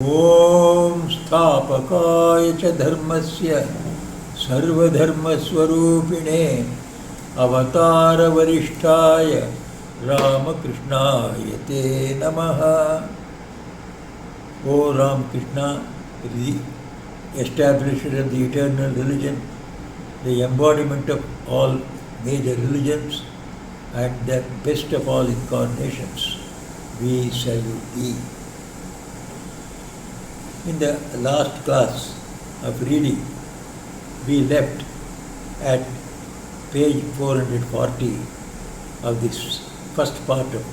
ॐ स्थापकाय च धर्मस्य सर्वधर्मस्वरूपिणे अवतारवरिष्ठाय रामकृष्णाय ते नमः. O Ramakrishna, the establisher of the eternal religion, the embodiment of all major religions and the best of all incarnations, we salute thee. In the last class of reading, we left at page 440 of this first part of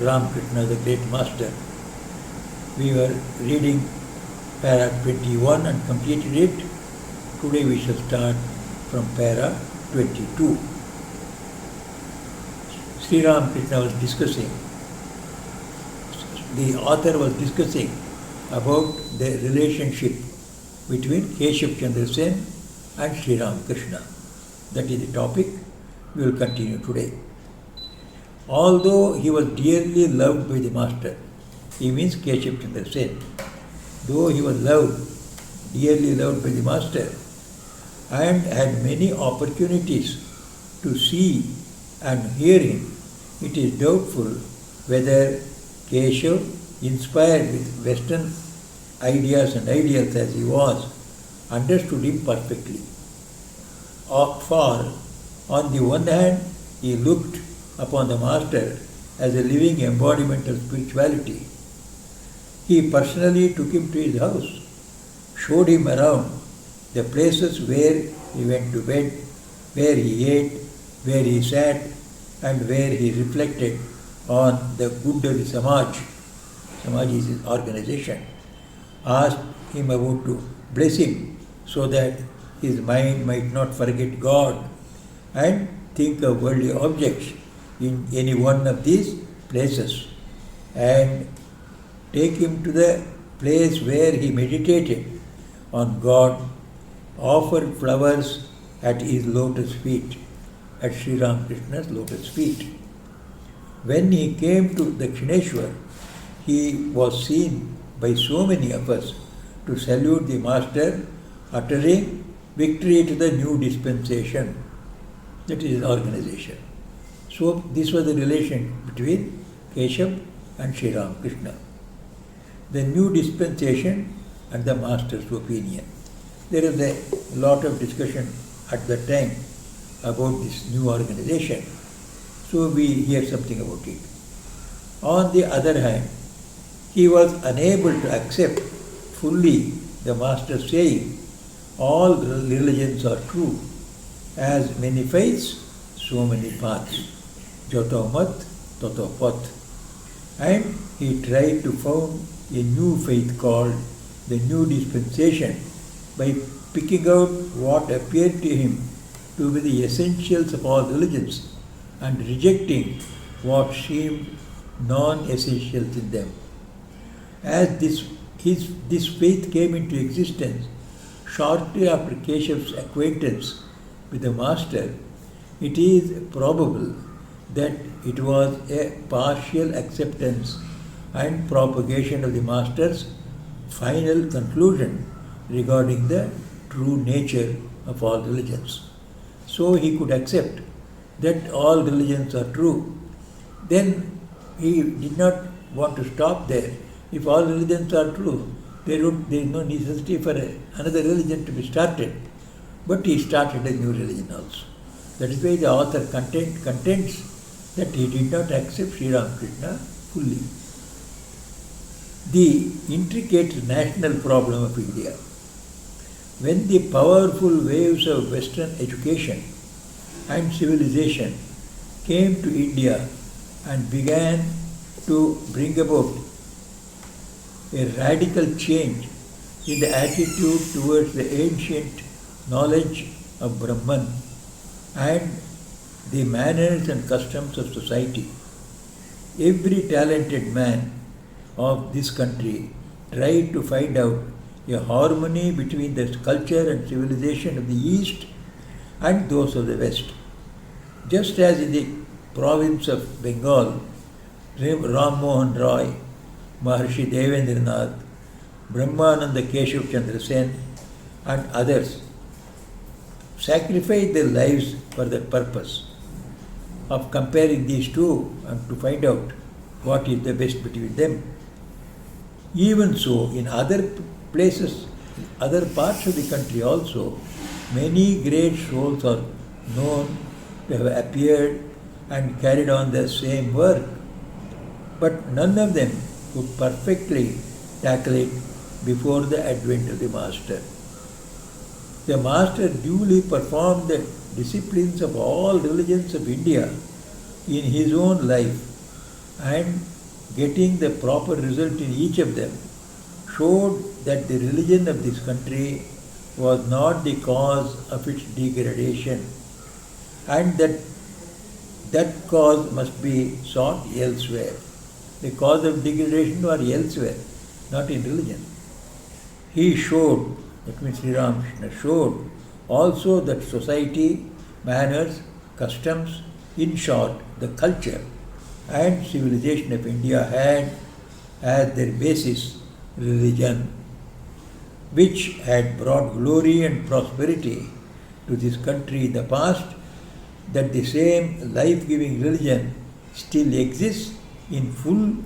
Ramakrishna, the Great Master. We were reading para 21 and completed it. Today we shall start from para 22. Sri Ramakrishna was discussing, the author was discussing about the relationship between Keshav Chandra Sen and Sri Ramakrishna. That is the topic we will continue today. Although he was dearly loved by the master, he means Keshav Chandra Sen, though he was dearly loved by the master and had many opportunities to see and hear him, it is doubtful whether Keshav, inspired with Western ideas and ideals as he was, understood him perfectly. For on the one hand, he looked upon the master as a living embodiment of spirituality. He personally took him to his house, showed him around the places where he went to bed, where he ate, where he sat, and where he reflected on the good of the Samaj. Samaj is his organization. Asked him about to bless him so that his mind might not forget God and think of worldly objects in any one of these places, and take him to the place where he meditated on God, offered flowers at his lotus feet, at Sri Ramakrishna's lotus feet. When he came to Dakshineshwar, he was seen by so many of us to salute the master, uttering victory to the new dispensation. That is his organization. So this was the relation between Keshav and Sri Ramakrishna. The new dispensation and the master's opinion. There is a lot of discussion at that time about this new organization. So we hear something about it. On the other hand, he was unable to accept fully the master saying, all religions are true. As many faiths, so many paths. Jato mat, tato path. And he tried to found a new faith called the new dispensation by picking out what appeared to him to be the essentials of all religions and rejecting what seemed non-essentials in them. As this faith came into existence shortly after Keshav's acquaintance with the master, it is probable that it was a partial acceptance and propagation of the master's final conclusion regarding the true nature of all religions. So he could accept that all religions are true. Then he did not want to stop there. If all religions are true, there is no necessity for another religion to be started. But he started a new religion also. That is why the author contends that he did not accept Sri Ramakrishna fully. The intricate national problem of India. When the powerful waves of Western education and civilization came to India and began to bring about a radical change in the attitude towards the ancient knowledge of Brahman and the manners and customs of society, every talented man of this country tried to find out a harmony between the culture and civilization of the East and those of the West. Just as in the province of Bengal, Ram Mohan Roy, Maharshi Devendranath, Brahmananda Keshav Chandra Sen and others sacrificed their lives for that purpose of comparing these two and to find out what is the best between them. Even so, in other places, other parts of the country also, many great souls are known to have appeared and carried on the same work, but none of them could perfectly tackle it before the advent of the Master. The Master duly performed the disciplines of all religions of India in his own life, and getting the proper result in each of them showed that the religion of this country was not the cause of its degradation, and that cause must be sought elsewhere. The cause of degradation was elsewhere, not in religion. He showed, that means Sri Ramakrishna showed also that society, manners, customs, in short, the culture and civilization of India had as their basis religion, which had brought glory and prosperity to this country in the past, that the same life-giving religion still exists in full,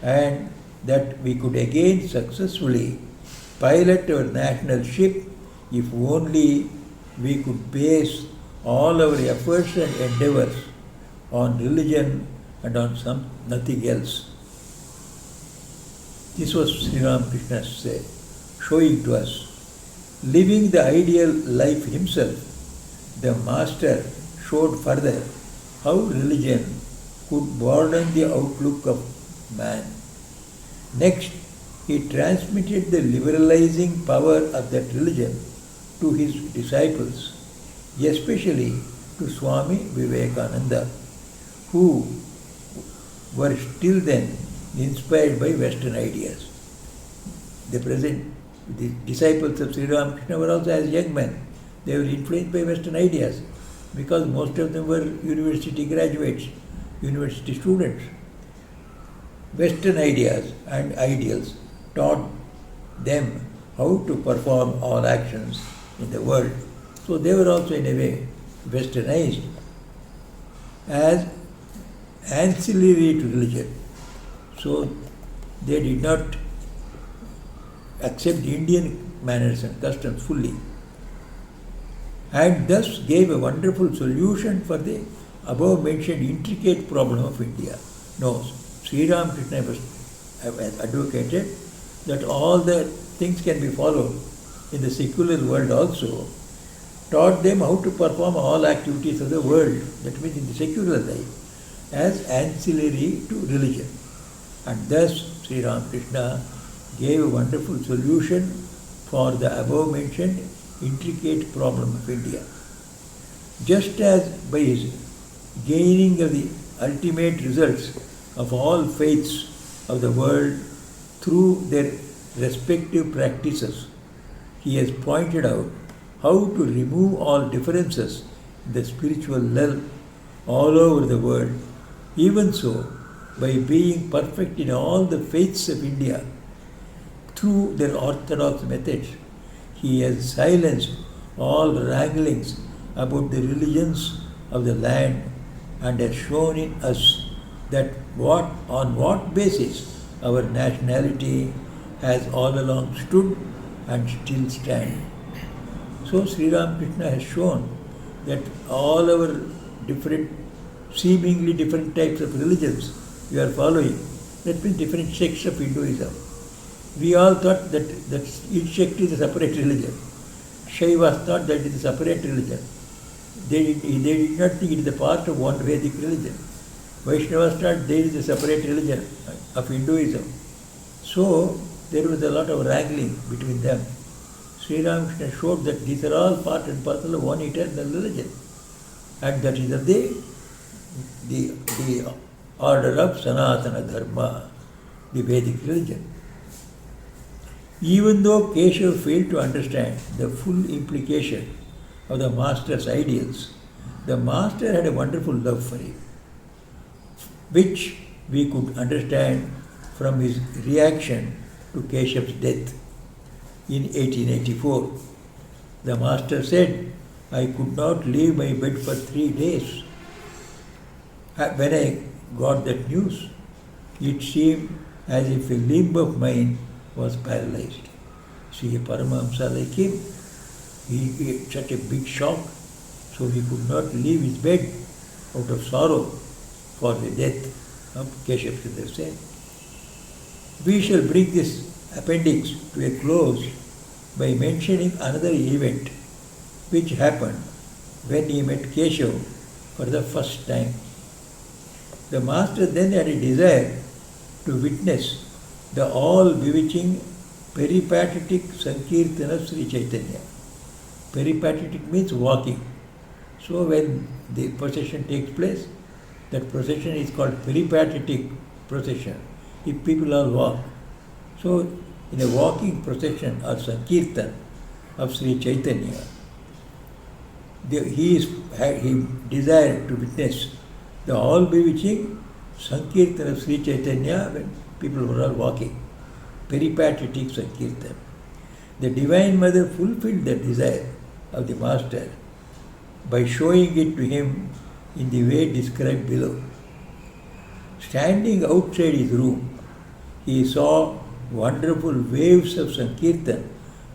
and that we could again successfully pilot our national ship if only we could base all our efforts and endeavors on religion and on nothing else. This was Sri Ramakrishna showing to us. Living the ideal life himself, the Master showed further how religion could broaden the outlook of man. Next, he transmitted the liberalizing power of that religion to his disciples, especially to Swami Vivekananda, who were still then inspired by Western ideas. The disciples of Sri Ramakrishna were also as young men. They were influenced by Western ideas because most of them were university graduates, university students. Western ideas and ideals taught them how to perform all actions in the world. So they were also in a way westernized as ancillary to religion. So they did not accept Indian manners and customs fully, and thus gave a wonderful solution for the above mentioned intricate problem of India. No, Sri Ramakrishna was advocated that all the things can be followed in the secular world also, taught them how to perform all activities of the world, that means in the secular life, as ancillary to religion. And thus Sri Ramakrishna gave a wonderful solution for the above mentioned intricate problem of India. Just as by his gaining of the ultimate results of all faiths of the world through their respective practices, he has pointed out how to remove all differences in the spiritual realm all over the world. Even so, by being perfect in all the faiths of India through their orthodox methods, he has silenced all wranglings about the religions of the land and has shown in us that on what basis our nationality has all along stood and still stands. So Sri Ramakrishna has shown that all our seemingly different types of religions we are following, that means different sects of Hinduism. We all thought that each sect is a separate religion. Shaivas thought that it is a separate religion. They did not think it is a part of one Vedic religion. Vaishnavas thought there is a separate religion of Hinduism. So there was a lot of wrangling between them. Sri Ramakrishna showed that these are all part and parcel of one eternal religion, and that is of the order of Sanatana Dharma, the Vedic religion. Even though Keshav failed to understand the full implication of the Master's ideals, the Master had a wonderful love for him, which we could understand from his reaction to Keshav's death. in 1884. The master said, I could not leave my bed for 3 days. When I got that news, it seemed as if a limb of mine was paralyzed. See, a Paramahamsa like him, he had such a big shock, so he could not leave his bed out of sorrow for the death of Keshav Chandra Sen. We shall bring this appendix to a close by mentioning another event which happened when he met Keshav for the first time. The master then had a desire to witness the all-bewitching peripatetic Sankirtana of Sri Chaitanya. Peripatetic means walking. So when the procession takes place, that procession is called peripatetic procession, if people all walk. So in a walking procession or Sankirtan of Sri Chaitanya, he desired to witness the all-bewitching Sankirtan of Sri Chaitanya when people were all walking. Peripatetic Sankirtan. The Divine Mother fulfilled the desire of the Master by showing it to him in the way described below. Standing outside his room, he saw wonderful waves of Sankirtan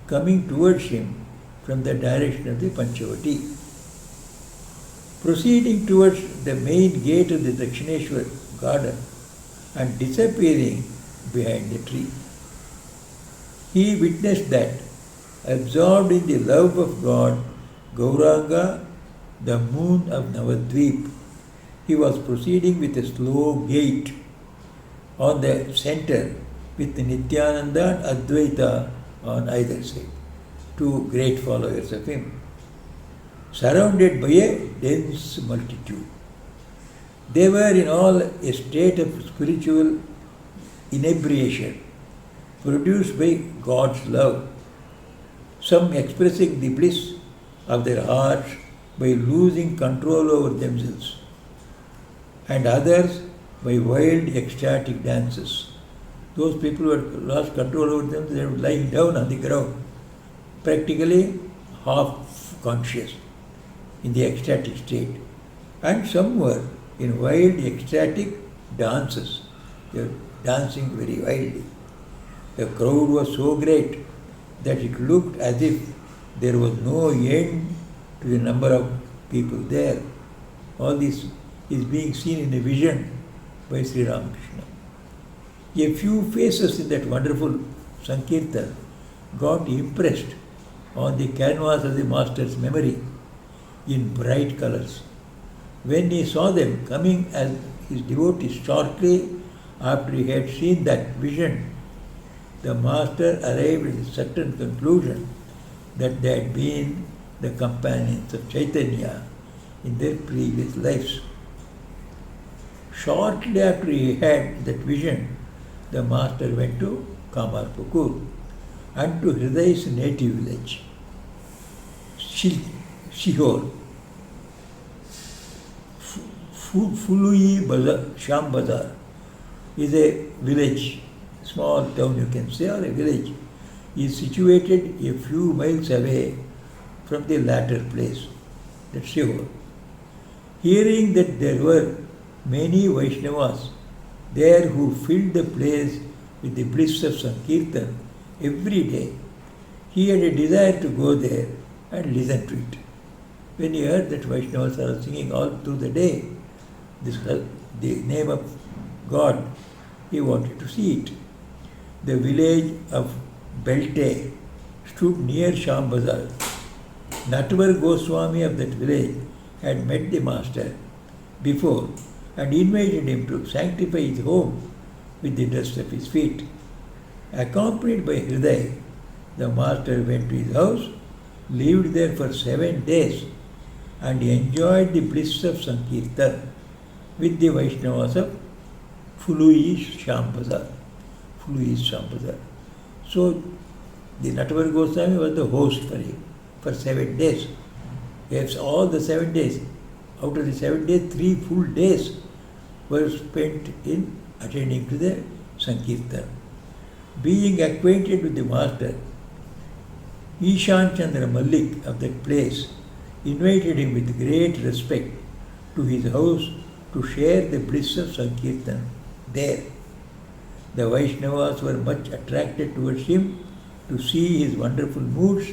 coming towards him from the direction of the Panchavati. Proceeding towards the main gate of the Dakshineshwar garden and disappearing behind the tree. He witnessed that, absorbed in the love of God, Gauranga, the moon of Navadvip, he was proceeding with a slow gait on the center with Nityananda and Advaita on either side, two great followers of him, surrounded by a dense multitude. They were in all a state of spiritual inebriation produced by God's love, some expressing the bliss of their hearts by losing control over themselves, and others by wild ecstatic dances. Those people who had lost control over them, they were lying down on the ground, practically half conscious in the ecstatic state. And some were in wild ecstatic dances. They were dancing very wildly. The crowd was so great that it looked as if there was no end to the number of people there. All this is being seen in a vision by Sri Ramakrishna. A few faces in that wonderful Sankirtan got impressed on the canvas of the Master's memory in bright colors. When he saw them coming as his devotees shortly after he had seen that vision, the Master arrived at a certain conclusion that they had been the companions of Chaitanya in their previous lives. Shortly after he had that vision, the Master went to Kamarpukur and to Hriday's native village, Sihor. Fului Bazar, Sham Bazar is a village, small town you can say, or a village, is situated a few miles away from the latter place, that's Sihor. Hearing that there were many Vaishnavas there who filled the place with the bliss of Sankirtan every day, he had a desire to go there and listen to it. When he heard that Vaishnavas are singing all through the day the name of God, he wanted to see it. The village of Belte stood near Sham Bazar. Natvar Goswami of that village had met the Master before and invited him to sanctify his home with the dust of his feet. Accompanied by Hriday, the Master went to his house, lived there for 7 days, and enjoyed the bliss of Sankirtan with the Vaishnavas of Fului Sham Bazar. Fului Sham Bazar. So the Natvar Goswami was the host for him for 7 days. Yes, all the 7 days. Out of the 7 days, 3 full days were spent in attending to the Sankirtan. Being acquainted with the Master, Ishan Chandra Malik of that place invited him with great respect to his house to share the bliss of Sankirtan there. The Vaishnavas were much attracted towards him to see his wonderful moods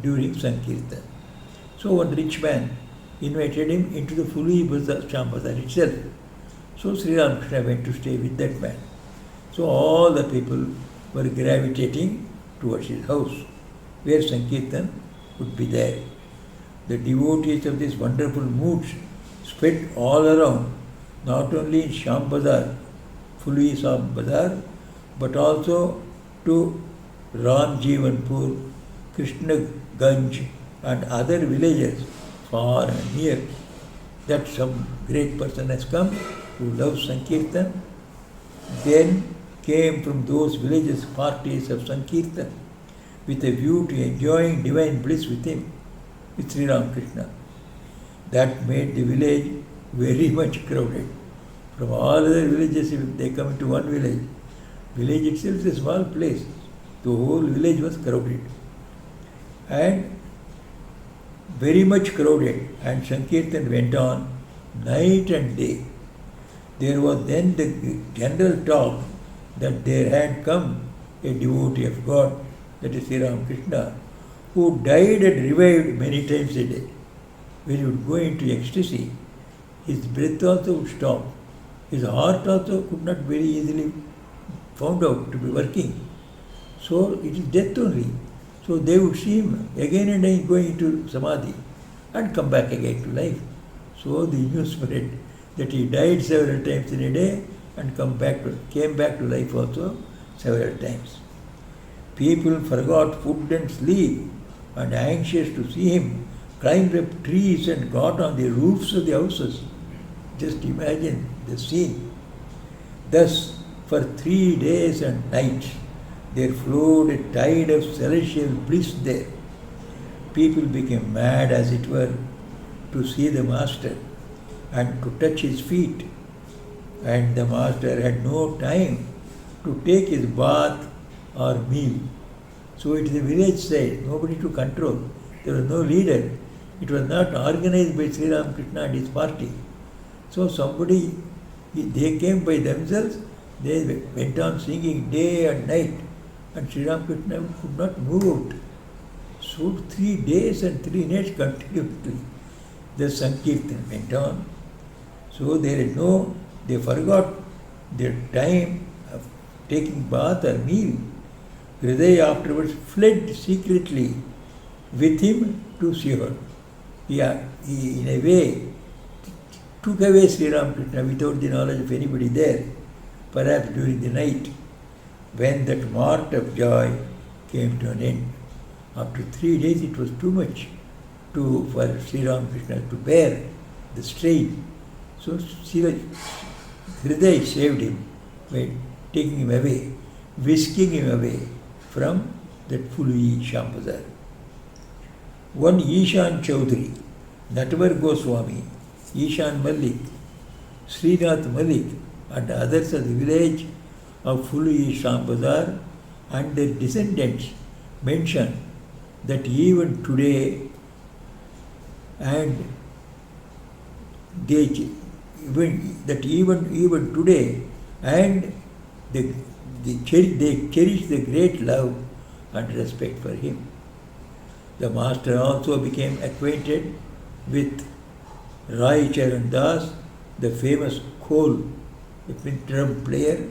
during Sankirtan. So one rich man invited him into the Fului Shambhadar itself. So Sri Ramakrishna went to stay with that man. So all the people were gravitating towards his house, where Sankirtan would be there. The devotees of these wonderful moods spread all around, not only in Shambhadar, Fului Shambhadar, but also to Ramjivanpur, Krishna Ganj and other villages far and near, that some great person has come who loves Sankirtan. Then came from those villages parties of Sankirtan with a view to enjoying divine bliss with him, with Sri Ramakrishna. That made the village very much crowded. From all other villages, if they come into one village itself is a small place. The whole village was crowded. And very much crowded, and Sankirtan went on night and day. There was then the general talk that there had come a devotee of God, that is Sri Ramakrishna, who died and revived many times a day. When he would go into ecstasy, his breath also would stop. His heart also could not very easily found out to be working. So it is death only. So they would see him again and again going into samadhi and come back again to life. So the news spread that he died several times in a day and came back to life also several times. People forgot food and sleep and anxious to see him climbed up trees and got on the roofs of the houses. Just imagine the scene. Thus, for 3 days and nights, there flowed a tide of celestial bliss there. People became mad, as it were, to see the Master and to touch his feet. And the Master had no time to take his bath or meal. So it is a village side, nobody to control. There was no leader. It was not organized by Sri Ramakrishna and his party. So they came by themselves, they went on singing day and night, and Sri Ramakrishna could not move out. So 3 days and 3 nights continuously, the Sankirtan went on. So they forgot their time of taking bath or meal. Hriday afterwards fled secretly with him to Shiva. He in a way took away Sri Ramakrishna without the knowledge of anybody there, perhaps during the night, when that mart of joy came to an end. After 3 days it was too much for Sri Ramakrishna to bear the strain. So Hriday saved him by taking him away, whisking him away from that Fului Shambhadar. One Ishan Chaudhary, Natwar Goswami, Ishan Malik, Srinath Malik and others of the village of Fului Shambhadar and their descendants mention that even today they cherish the great love and respect for him. The Master also became acquainted with Rai Charan Das, the famous khol, the drum player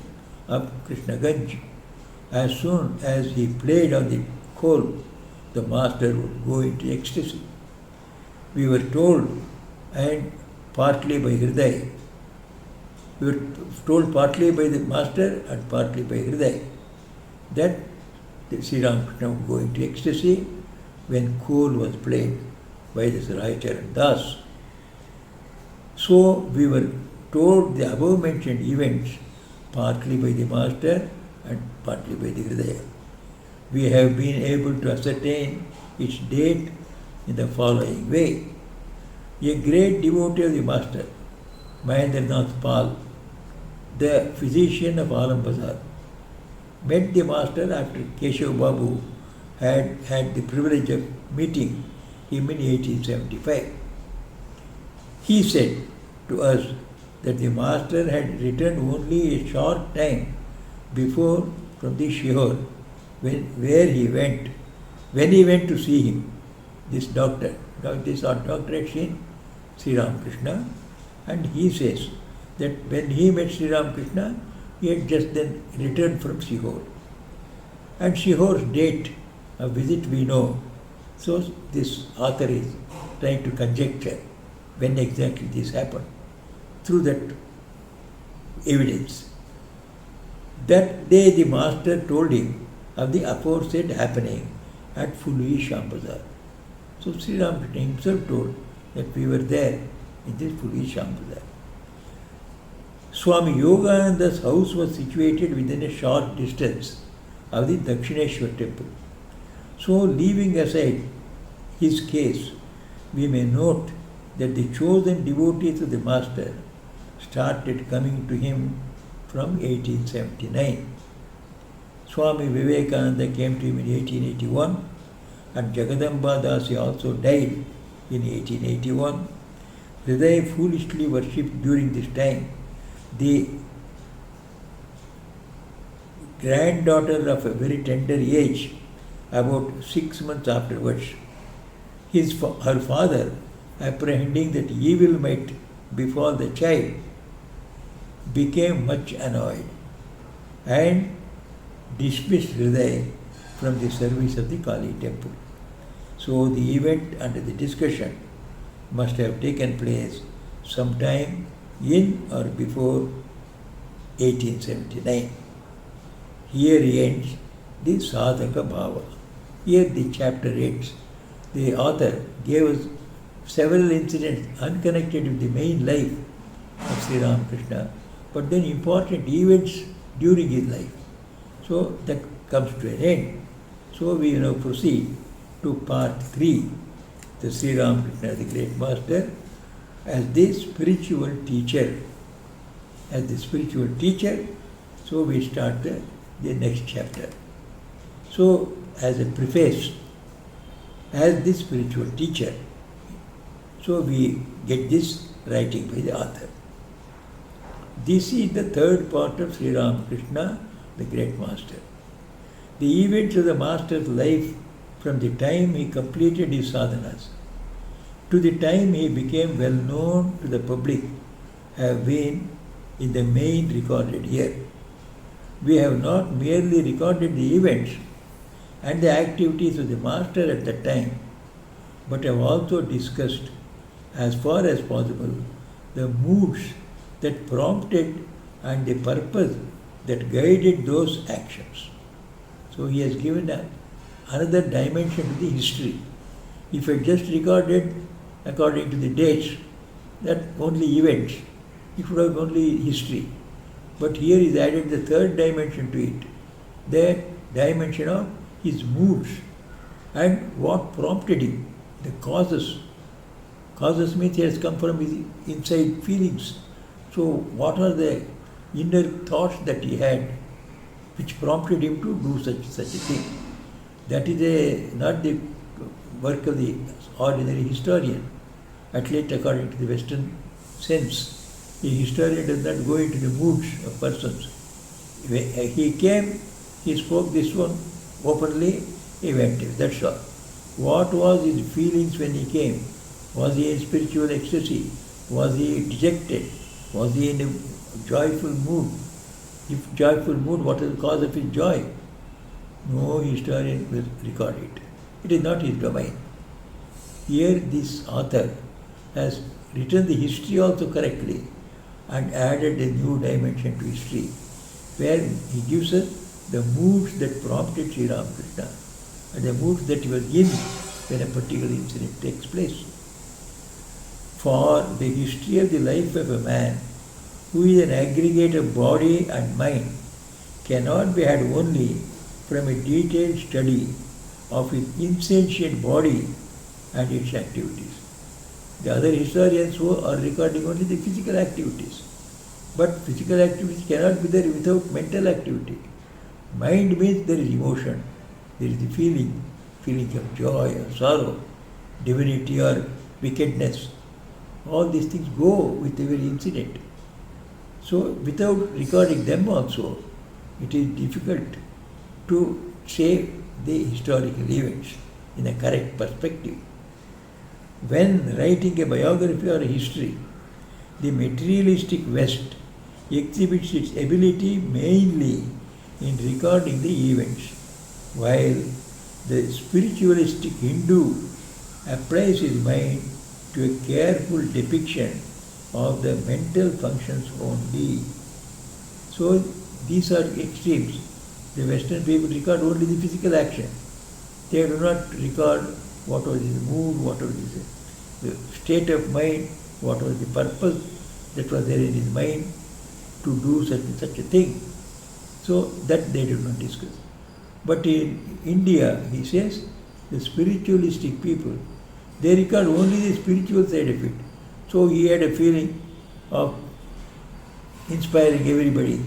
of Krishna Ganj. As soon as he played on the khol, the Master would go into ecstasy. We were told, and partly by Hriday, we were told partly by the Master and partly by Hriday, that Sri Ramakrishna would go into ecstasy when khol was played by this Rai Charan Das. So we were told the above mentioned events partly by the Master and partly by the Hriday. We have been able to ascertain its date in the following way. A great devotee of the Master, Mahendranath Pal, the physician of Alam Bazar, met the Master after Keshav Babu had the privilege of meeting him in 1875. He said to us that the master had returned only a short time before from the Shihor, when he went to see him, this doctor had seen Sri Ramakrishna, and he says that when he met Sri Ramakrishna, he had just then returned from Shihor. And Shihor's date of visit we know, so this author is trying to conjecture when exactly this happened through that evidence. That day the master told him of the aforesaid happening at Phulvi Shambazar. So Sri Ramakrishna himself told that we were there in this Phulvi Shambazar. Swami Yogananda's house was situated within a short distance of the Dakshineshwar temple. So, leaving aside his case, we may note that the chosen devotees of the Master started coming to him from 1879. Swami Vivekananda came to him in 1881, and Jagadamba Dasi also died in 1881. Hriday foolishly worshipped during this time the granddaughter of a very tender age, about 6 months afterwards. Her father, apprehending that evil might befall the child, became much annoyed and dismissed Hriday from the service of the Kali temple. So the event under the discussion must have taken place sometime in or before 1879. Here ends the Sadhaka Bhava. Here the chapter ends. The author gave us several incidents unconnected with the main life of Sri Ramakrishna, but then important events during his life. So that comes to an end. So we now proceed to part 3, the Sri Ramakrishna, the great master, as the spiritual teacher. As the spiritual teacher, so we start the next chapter. So, as a preface, as the spiritual teacher, so we get this writing by the author. This is the third part of Sri Ramakrishna, the great master. The events of the master's life from the time he completed his sadhanas to the time he became well known to the public have been in the main recorded here. We have not merely recorded the events and the activities of the master at that time, but have also discussed, as far as possible, the moods that prompted and the purpose that guided those actions. So he has given another dimension to the history. If I just recorded according to the dates, that only events, it would have only history. But here is added the third dimension to it, the dimension of his moods and what prompted him, the causes. Causes means he has come from his inside feelings. So what are the inner thoughts that he had which prompted him to do such a thing? That is not the work of the ordinary historian, at least according to the Western sense. The historian does not go into the moods of persons. He came, he spoke this one openly, he went. That's all. What was his feelings when he came? Was he in spiritual ecstasy? Was he dejected? Was he in a joyful mood? If joyful mood, what is the cause of his joy? No historian will record it. It is not his domain. Here this author has written the history also correctly and added a new dimension to history, where he gives us the moods that prompted Sri Ramakrishna and the moods that he was in when a particular incident takes place. For the history of the life of a man who is an aggregate of body and mind cannot be had only from a detailed study of his insentient body and its activities. The other historians who are recording only the physical activities. But physical activities cannot be there without mental activity. Mind means there is emotion. there is the feeling of joy or sorrow, divinity or wickedness. All these things go with every incident. So without recording them also, it is difficult to say the historical events in a correct perspective. When writing a biography or a history, the materialistic West exhibits its ability mainly in recording the events, while the spiritualistic Hindu applies his mind to a careful depiction of the mental functions only. So these are extremes. The Western people record only the physical action. They do not record what was his mood, what was the state of mind, what was the purpose that was there in his mind to do such and such a thing. So that they do not discuss. But in India, he says, the spiritualistic people, they record only the spiritual side of it. So he had a feeling of inspiring everybody.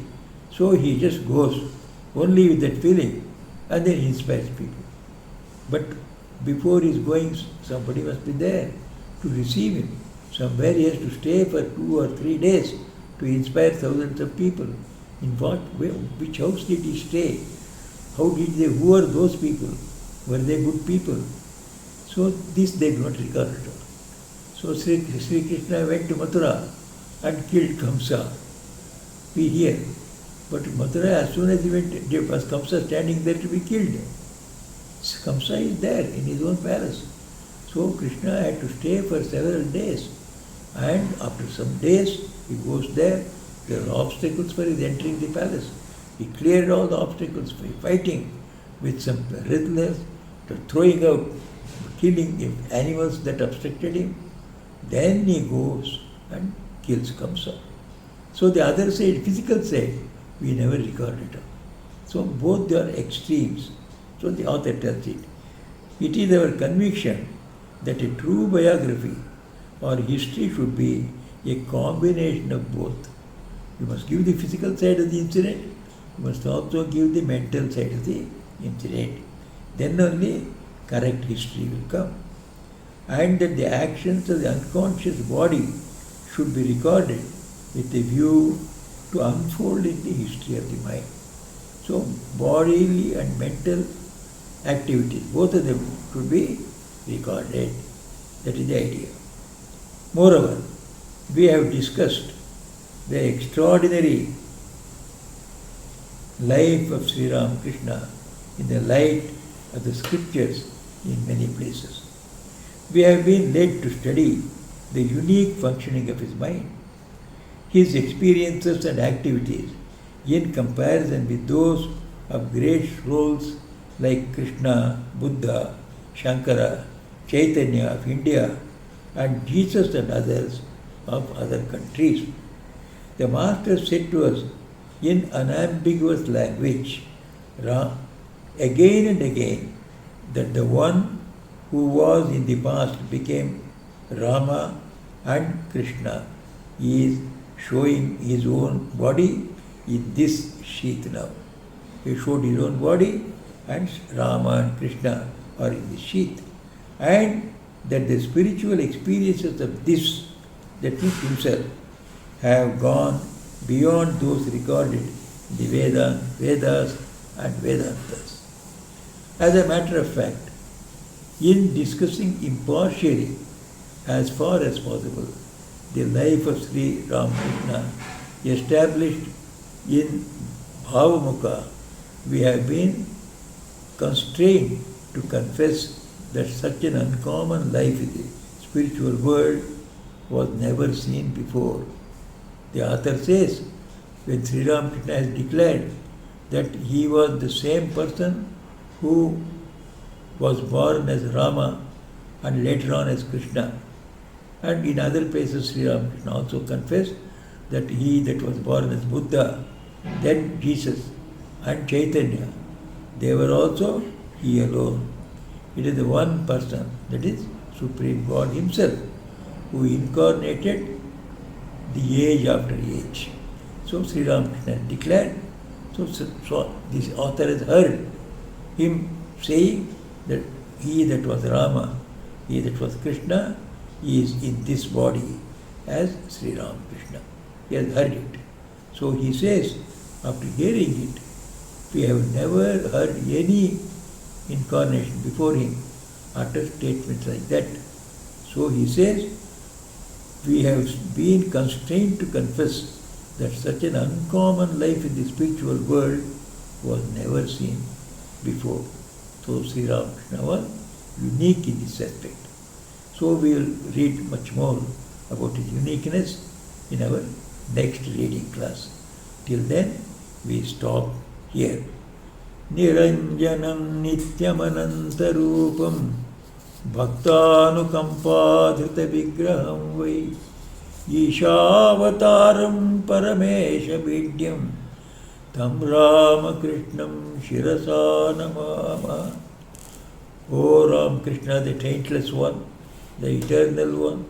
So he just goes only with that feeling and then he inspires people. But before he's going, somebody must be there to receive him. Somewhere he has to stay for 2 or 3 days to inspire thousands of people. In which house did he stay? Who are those people? Were they good people? So this they do not regard at all. So Sri Krishna went to Mathura and killed Kamsa. We hear. But Mathura, as soon as he went, there was Kamsa standing there to be killed. Kamsa is there in his own palace. So Krishna had to stay for several days. And after some days, he goes there. There are obstacles for his entering the palace. He cleared all the obstacles by fighting with some wrestlers, throwing out, killing animals that obstructed him. Then he goes and kills Kamsa. So the other side, physical side, we never record it. So both they are extremes. So the author tells it. It is our conviction that a true biography or history should be a combination of both. You must give the physical side of the incident, you must also give the mental side of the incident. Then only correct history will come. And that the actions of the unconscious body should be recorded with a view to unfolding the history of the mind. So bodily and mental activities, both of them should be recorded. That is the idea. Moreover, we have discussed the extraordinary life of Sri Ramakrishna in the light of the scriptures in many places. We have been led to study the unique functioning of his mind, his experiences and activities in comparison with those of great souls like Krishna, Buddha, Shankara, Chaitanya of India, and Jesus and others of other countries. The Master said to us in unambiguous language, again and again, that the one who was in the past became Rama and Krishna. He is showing his own body in this sheath now. He showed his own body and Rama and Krishna are in the sheath. And that the spiritual experiences of this, that is himself, have gone beyond those recorded in the Vedas and Vedantas. As a matter of fact, in discussing impartially, as far as possible, the life of Sri Ramakrishna established in Bhavamukha, we have been constrained to confess that such an uncommon life in the spiritual world was never seen before. The author says, when Sri Ramakrishna has declared that he was the same person who was born as Rama and later on as Krishna. And in other places Sri Ramakrishna also confessed that he that was born as Buddha, then Jesus and Chaitanya, they were also he alone. It is the one person, that is Supreme God himself, who incarnated the age after age. So Sri Ramakrishna declared, so this author has heard him saying that he that was Rama, he that was Krishna, is in this body as Sri Ramakrishna. He has heard it. So he says, after hearing it, we have never heard any incarnation before him utter statements like that. So he says, we have been constrained to confess that such an uncommon life in the spiritual world was never seen before. So Sri Ramakrishna was unique in this aspect. So we will read much more about his uniqueness in our next reading class. Till then, we stop here. Niranjanam nityamanantarupam bhaktanukampadhrita vigraham vai Ishavataram paramesha vidyam tam Ramakrishnam shirasa namama. O Ramakrishna, the taintless one, the eternal one,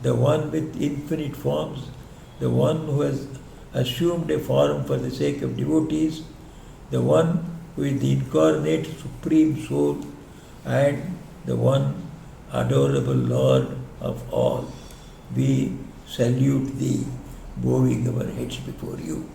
the one with infinite forms, the one who has assumed a form for the sake of devotees, the one who is the incarnate supreme soul, and the one adorable Lord of all. We salute thee, bowing our heads before you.